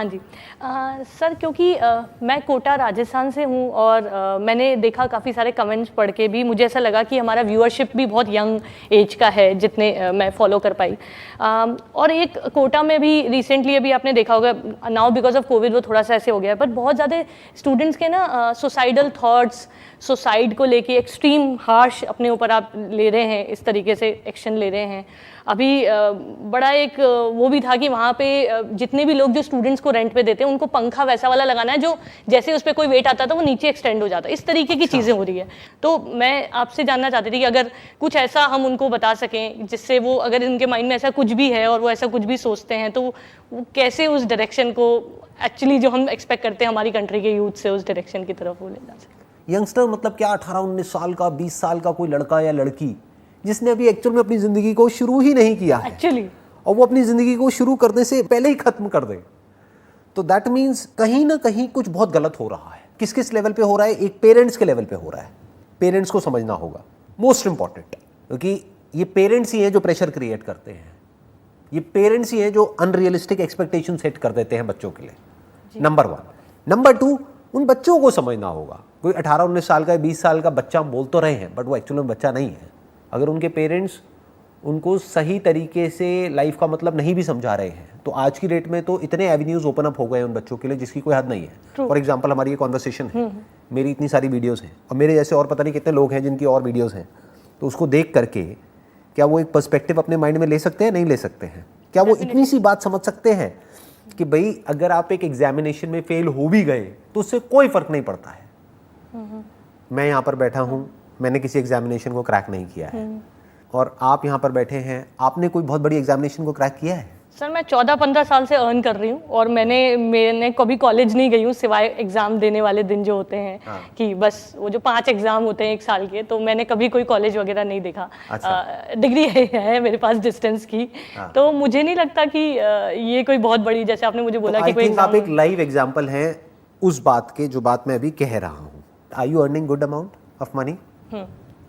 हाँ जी। सर क्योंकि मैं कोटा राजस्थान से हूँ और मैंने देखा काफ़ी सारे कमेंट्स पढ़ के भी मुझे ऐसा लगा कि हमारा व्यूअरशिप भी बहुत यंग एज का है जितने मैं फॉलो कर पाई। और एक कोटा में भी रिसेंटली अभी आपने देखा होगा, नाउ बिकॉज ऑफ कोविड वो थोड़ा सा ऐसे हो गया है, पर बहुत ज़्यादा स्टूडेंट्स के ना सुसाइडल थॉट्स, सुसाइड को लेके एक्सट्रीम हार्श अपने ऊपर आप ले रहे हैं, इस तरीके से एक्शन ले रहे हैं। अभी बड़ा एक वो भी था कि वहाँ पे जितने भी लोग जो स्टूडेंट्स को रेंट पे देते हैं उनको पंखा वैसा वाला लगाना है जो जैसे उस पर कोई वेट आता था वो नीचे एक्सटेंड हो जाता है, इस तरीके की चीज़ें हो रही है। तो मैं आपसे जानना चाहती थी कि अगर कुछ ऐसा हम उनको बता सकें जिससे वो, अगर उनके माइंड में ऐसा कुछ भी है और वो ऐसा कुछ भी सोचते हैं, तो वो कैसे उस डायरेक्शन को एक्चुअली जो हम एक्सपेक्ट करते हैं हमारी कंट्री के यूथ से, उस डायरेक्शन की तरफ वो ले जा सकें। यंगस्टर मतलब क्या, 18-19 साल का, 20 साल का कोई लड़का या लड़की जिसने अभी एक्चुअल में अपनी जिंदगी को शुरू ही नहीं किया है एक्चुअली, और वो अपनी जिंदगी को शुरू करने से पहले ही खत्म कर दे, तो दैट मीन्स कहीं ना कहीं कुछ बहुत गलत हो रहा है। किस किस लेवल पे हो रहा है? एक पेरेंट्स के लेवल पे हो रहा है। पेरेंट्स को समझना होगा, मोस्ट इंपॉर्टेंट, क्योंकि ये पेरेंट्स ही हैं जो प्रेशर क्रिएट करते हैं। ये पेरेंट्स ही हैं जो अनरियलिस्टिक एक्सपेक्टेशन सेट कर देते हैं बच्चों के लिए, नंबर 1। नंबर 2, उन बच्चों को समझना होगा। कोई 18-19 साल का, 20 साल का बच्चा बोल तो रहे हैं, बट वो एक्चुअली में बच्चा नहीं है। अगर उनके पेरेंट्स उनको सही तरीके से लाइफ का मतलब नहीं भी समझा रहे हैं, तो आज की डेट में तो इतने एवेन्यूज ओपन अप हो गए हैं उन बच्चों के लिए जिसकी कोई हद नहीं है। फॉर एग्जांपल, हमारी ये कॉन्वर्सेशन है, मेरी इतनी सारी वीडियोस हैं, और मेरे जैसे और पता नहीं कितने लोग हैं जिनकी और वीडियोस हैं, तो उसको देख करके क्या वो एक पर्सपेक्टिव अपने माइंड में ले सकते हैं? नहीं ले सकते हैं। क्या वो इतनी सी बात समझ सकते हैं कि भाई अगर आप एक एग्जामिनेशन में फेल हो भी गए तो उससे कोई फर्क नहीं पड़ता है। मैं यहाँ पर बैठा हूँ, मैंने किसी एग्जामिनेशन को क्रैक नहीं किया है, और आप यहाँ पर बैठे हैं, आपने कोई बहुत बड़ी एग्जामिनेशन को क्रैक किया है? सर मैं 14-15 साल से अर्न कर रही हूँ और मैंने कभी कॉलेज नहीं गई हूँ सिवाय एग्ज़ाम देने वाले दिन जो होते हैं। हाँ। कि बस वो जो 5 एग्ज़ाम होते हैं 1 साल के, तो मैंने कभी कोई कॉलेज वगैरह नहीं देखा। अच्छा। डिग्री है मेरे पास डिस्टेंस की। हाँ। तो मुझे नहीं लगता कि ये कोई बहुत बड़ी, जैसे आपने मुझे बोला कि कोई आप एक लाइव एग्जाम्पल हैं उस बात के जो बात मैं अभी कह रहा हूँ। Are you earning good amount of money?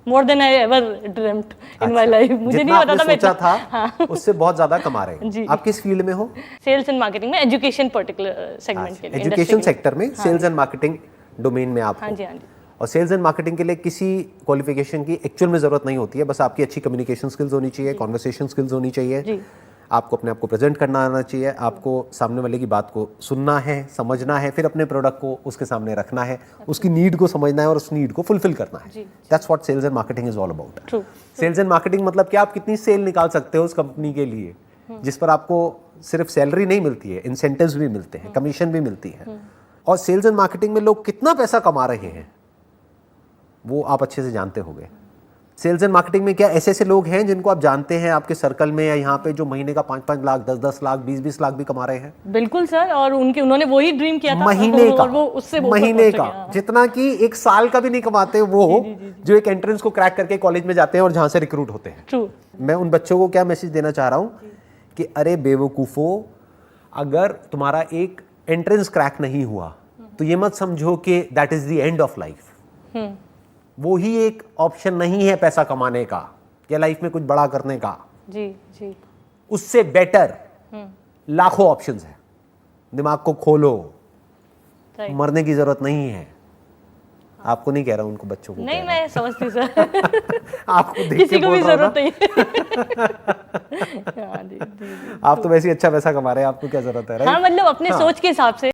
More than I ever dreamed in my life. मुझे नहीं पता था, मैं सोचा था। हाँ। उससे बहुत ज्यादा कमा रहे हैं। आप किस फील्ड में हो? सेल्स एंड मार्केटिंग में, एजुकेशन पर्टिकुलर सेगमेंट के लिए, एजुकेशन सेक्टर में। हाँ। सेल्स एंड मार्केटिंग डोमेन में आप हो। हाँ जी, हाँ जी। और सेल्स एंड मार्केटिंग के लिए किसी क्वालिफिकेशन की एक्चुअल में जरूरत नहीं होती है, बस आपकी अच्छी कम्युनिकेशन स्किल्स होनी चाहिए, कॉन्वर्सेशन स्किल्स होनी चाहिए, आपको अपने आप को प्रेजेंट करना आना चाहिए, आपको सामने वाले की बात को सुनना है, समझना है, फिर अपने प्रोडक्ट को उसके सामने रखना है, उसकी नीड को समझना है और उस नीड को फुलफिल करना है। That's what sales and marketing is all about. Sales and marketing मतलब क्या, आप कितनी सेल निकाल सकते हो उस कंपनी के लिए जिस पर आपको सिर्फ सैलरी नहीं मिलती है, इंसेंटिव्स भी मिलते हैं, कमीशन भी मिलती है। और सेल्स एंड मार्केटिंग में लोग कितना पैसा कमा रहे हैं वो आप अच्छे से जानते होंगे। सेल्स एंड मार्केटिंग में क्या ऐसे ऐसे लोग हैं जिनको आप जानते हैं आपके सर्कल में या यहाँ पे, जो महीने का 5-5 लाख, 10-10 लाख, 20-20 लाख भी कमा रहे हैं? बिल्कुल सर, और उन्होंने वही ड्रीम किया था महीने का, वो उससे महीने का, जितना कि 1 साल का भी नहीं कमाते वो। जी, जो एक एंट्रेंस को क्रैक करके कॉलेज में जाते हैं और जहां से रिक्रूट होते हैं। ट्रू। मैं उन बच्चों को क्या मैसेज देना चाह रहा हूँ कि अरे बेवकूफो, अगर तुम्हारा एक एंट्रेंस क्रैक नहीं हुआ तो ये मत समझो कि that is the end of life. वो ही एक ऑप्शन नहीं है पैसा कमाने का या लाइफ में कुछ बड़ा करने का। जी जी। उससे बेटर लाखों ऑप्शंस हैं। दिमाग को खोलो, मरने की जरूरत नहीं है। आपको नहीं कह रहा हूं, उनको, बच्चों को नहीं, मैं समझती सर। आपको देख किसी के को भी जरूरत नहीं। आप तो वैसे ही अच्छा पैसा कमा रहे हैं, आपको क्या जरूरत है? हाँ, मतलब अपने सोच के हिसाब से।